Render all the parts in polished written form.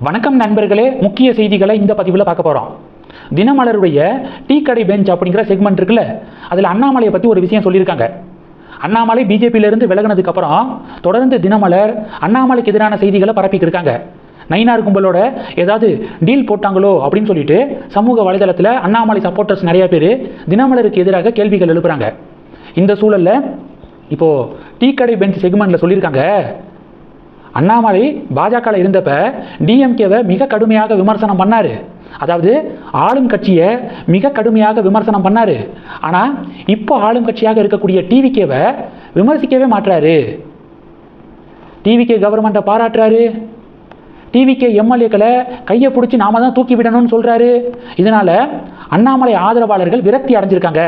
வணக்கம் நண்பர்களே, முக்கிய செய்திகளை இந்த பதிவில் பார்க்க போகிறோம். தினமலருடைய டீ கடை பெஞ்ச் அப்படிங்கிற செக்மெண்ட் இருக்குல்ல, அதில் அண்ணாமலையை பற்றி ஒரு விஷயம் சொல்லியிருக்காங்க. அண்ணாமலை பிஜேபியிலிருந்து விலகினதுக்கு அப்புறம் தொடர்ந்து தினமலர் அண்ணாமலைக்கு எதிரான செய்திகளை பரப்பிட்டு இருக்காங்க. நயினார் கும்பலோட ஏதாவது டீல் போட்டாங்களோ அப்படின்னு சொல்லிட்டு சமூக வலைதளத்தில் அண்ணாமலை சப்போர்ட்டர்ஸ் நிறைய பேர் தினமலருக்கு எதிராக கேள்விகள் எழுப்புறாங்க. இந்த சூழலில் இப்போது டீ கடை பெஞ்ச் செக்மெண்ட்டில் சொல்லியிருக்காங்க, அண்ணாமலை பாஜகவில் இருந்தப்ப டிஎம்கேவை மிக கடுமையாக விமர்சனம் பண்ணார். அதாவது ஆளும் கட்சியை மிக கடுமையாக விமர்சனம் பண்ணார். ஆனால் இப்போ ஆளும் கட்சியாக இருக்கக்கூடிய டிவிகேவை விமர்சிக்கவே மாட்டுறாரு. டிவிகே கவர்மெண்ட்டை பாராட்டுறாரு. டிவிகே எம்எல்ஏக்களை கையை பிடிச்சி நாம தான் தூக்கி விடணும்னு சொல்கிறாரு. இதனால் அண்ணாமலை ஆதரவாளர்கள் விரக்தி அடைஞ்சிருக்காங்க.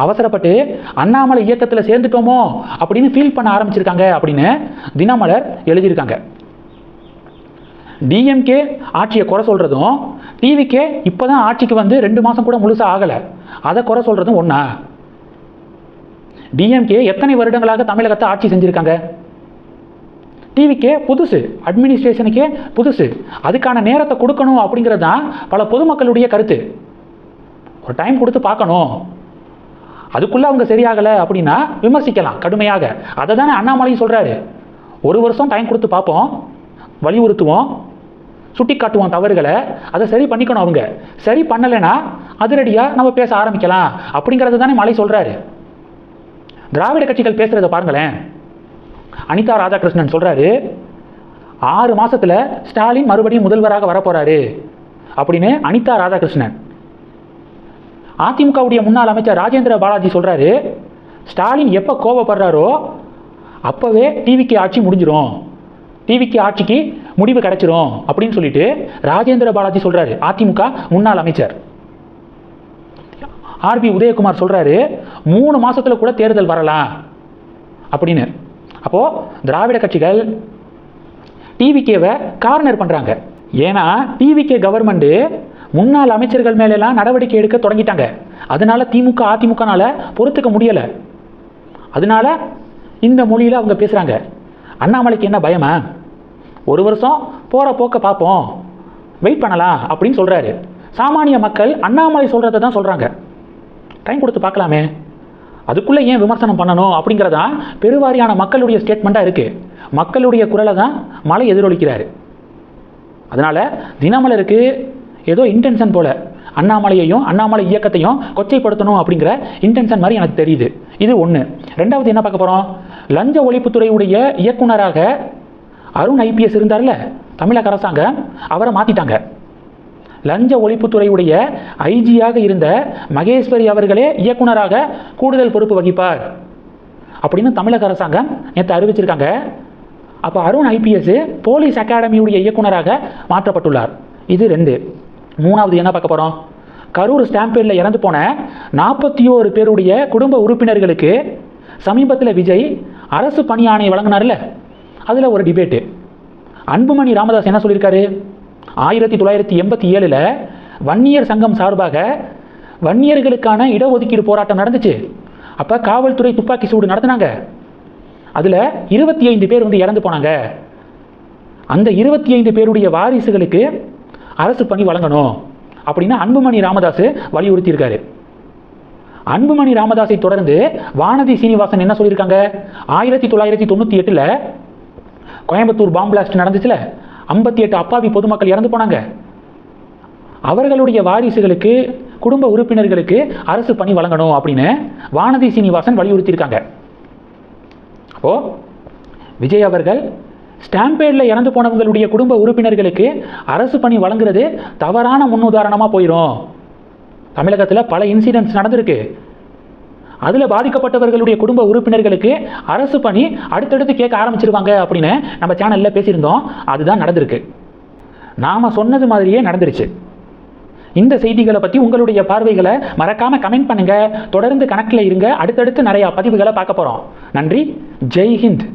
அவசரப்பட்டு அண்ணாமலை இயக்கத்தில் சேர்ந்துட்டோமோ அப்படின்னு ஃபீல் பண்ண ஆரம்பிச்சிருக்காங்க அப்படின்னு தினமலர் எழுதியிருக்காங்க. டிஎம்கே ஆட்சியை குறை சொல்கிறதும், டிவிகே இப்போ தான் ஆட்சிக்கு வந்து 2 மாதம் கூட முழுசாக ஆகலை, அதை குறை சொல்கிறதும் ஒன்றா? டிஎம்கே எத்தனை வருடங்களாக தமிழகத்தை ஆட்சி செஞ்சுருக்காங்க? டிவிகே புதுசு, அட்மினிஸ்ட்ரேஷனுக்கே புதுசு. அதுக்கான நேரத்தை கொடுக்கணும் அப்படிங்கிறது தான் பல பொதுமக்களுடைய கருத்து. ஒரு டைம் கொடுத்து பார்க்கணும். அதுக்குள்ளே அவங்க சரியாகலை அப்படின்னா விமர்சிக்கலாம் கடுமையாக. அதை தானே அண்ணாமலையும் சொல்கிறாரு. 1 வருஷம் டைம் கொடுத்து பார்ப்போம், வலியுறுத்துவோம், சுட்டி காட்டுவோம் தவறுகளை, அதை சரி பண்ணிக்கணும். அவங்க சரி பண்ணலைன்னா அதிரடியாக நம்ம பேச ஆரம்பிக்கலாம் அப்படிங்கிறது தானே மலை சொல்கிறாரு. திராவிட கட்சிகள் பேசுகிறத பாருங்களேன். அனிதா ராதாகிருஷ்ணன் சொல்கிறாரு, 6 மாதத்தில் ஸ்டாலின் மறுபடியும் முதல்வராக வரப்போகிறாரு அப்படின்னு அனிதா ராதாகிருஷ்ணன். அதிமுகவுடைய முன்னாள் அமைச்சர் ராஜேந்திர பாலாஜி சொல்கிறாரு, ஸ்டாலின் எப்போ கோபப்படுறாரோ அப்போவே டிவிக்கு ஆட்சி முடிஞ்சிடும், டிவிக்கு ஆட்சிக்கு முடிவு கிடைச்சிரும் அப்படின்னு சொல்லிட்டு ராஜேந்திர பாலாஜி சொல்கிறாரு, அதிமுக முன்னாள் அமைச்சர். ஆர்பி உதயகுமார் சொல்கிறாரு, 3 மாதத்தில் கூட தேர்தல் வரலாம் அப்படின்னு. அப்போது திராவிட கட்சிகள் டிவிகேவை கார்னர் பண்ணுறாங்க. ஏன்னா டிவிகே கவர்மெண்ட்டு முன்னாள் அமைச்சர்கள் மேலெல்லாம் நடவடிக்கை எடுக்க தொடங்கிட்டாங்க. அதனால திமுக அதிமுகனால பொறுத்துக்க முடியலை. அதனால இந்த மொழியில் அவங்க பேசுகிறாங்க. அண்ணாமலைக்கு என்ன பயமா? 1 வருஷம் போகிற போக்க பார்ப்போம், வெயிட் பண்ணலாம் அப்படின்னு சொல்கிறாரு. சாமானிய மக்கள் அண்ணாமலை சொல்கிறத தான் சொல்கிறாங்க. டைம் கொடுத்து பார்க்கலாமே, அதுக்குள்ளே ஏன் விமர்சனம் பண்ணணும் அப்படிங்கிறதான் பெருவாரியான மக்களுடைய ஸ்டேட்மெண்ட்டாக இருக்குது. மக்களுடைய குரலை தான் மலை எதிரொலிக்கிறாரு. அதனால் தினமலருக்கு ஏதோ இன்டென்ஷன் போல அண்ணாமலையையும் அண்ணாமலை இயக்கத்தையும் கொச்சைப்படுத்தணும் அப்படிங்கிற இன்டென்ஷன் மாதிரி எனக்கு தெரியுது. இது ஒன்று. ரெண்டாவது என்ன பார்க்க போகிறோம்? லஞ்ச ஒழிப்புத்துறையுடைய இயக்குனராக அருண் ஐபிஎஸ் இருந்தார்ல தமிழக அரசாங்கம், அவரை மாற்றிட்டாங்க. லஞ்ச ஒழிப்புத்துறையுடைய ஐஜியாக இருந்த மகேஸ்வரி அவர்களே இயக்குனராக கூடுதல் பொறுப்பு வகிப்பார் அப்படின்னு தமிழக அரசாங்கம் நேற்று அறிவிச்சிருக்காங்க. அப்போ அருண் ஐபிஎஸ் போலீஸ் அகாடமியுடைய இயக்குனராக மாற்றப்பட்டுள்ளார். இது 2. மூணாவது என்ன பார்க்க போகிறோம்? கரூர் ஸ்டாம்பேடில் இறந்து போன 41 பேருடைய குடும்ப உறுப்பினர்களுக்கு சமீபத்தில் விஜய் அரசு பணி ஆணை வழங்கினார்ல, அதில் ஒரு டிபேட்டு. அன்புமணி ராமதாஸ் என்ன சொல்லியிருக்காரு? 1987 வன்னியர் சங்கம் சார்பாக வன்னியர்களுக்கான இடஒதுக்கீடு போராட்டம் நடந்துச்சு. அப்போ காவல்துறை துப்பாக்கி சூடு நடத்தினாங்க. அதில் 25 பேர் வந்து இறந்து போனாங்க. அந்த 25 பேருடைய வாரிசுகளுக்கு அரசு பணி வழங்கணும் அப்படின்னு அன்புமணி ராமதாஸ் வலியுறுத்தியிருக்காரு. அன்புமணி ராமதாஸை தொடர்ந்து வானதி சீனிவாசன் என்ன சொல்லியிருக்காங்க? 1998 கோயம்புத்தூர் பாம் பிளாஸ்ட் நடந்துச்சுல, 58 அப்பாவி பொதுமக்கள் இறந்து போனாங்க. அவர்களுடைய வாரிசுகளுக்கு குடும்ப உறுப்பினர்களுக்கு அரசு பணி வழங்கணும் அப்படின்னு வானதி சீனிவாசன் வலியுறுத்தியிருக்காங்க. அப்போது விஜய் அவர்கள் ஸ்டாம்பேடில் இறந்து போனவங்களுடைய குடும்ப உறுப்பினர்களுக்கு அரசு பணி வழங்குறது தவறான முன்னுதாரணமாக போயிடும். தமிழகத்தில் பல இன்சிடென்ட்ஸ் நடந்திருக்கு. அதில் பாதிக்கப்பட்டவர்களுடைய குடும்ப உறுப்பினர்களுக்கு அரசு பணி அடுத்தடுத்து கேட்க ஆரம்பிச்சிருவாங்க அப்படின்னு நம்ம சேனலில் பேசியிருந்தோம். அதுதான் நடந்திருக்கு. நாம் சொன்னது மாதிரியே நடந்துருச்சு. இந்த செய்திகளை பற்றி உங்களுடைய பார்வைகளை மறக்காமல் கமெண்ட் பண்ணுங்கள். தொடர்ந்து கணக்கில் இருங்க. அடுத்தடுத்து நிறையா பதிவுகளை பார்க்க போகிறோம். நன்றி. ஜெய் ஹிந்த்.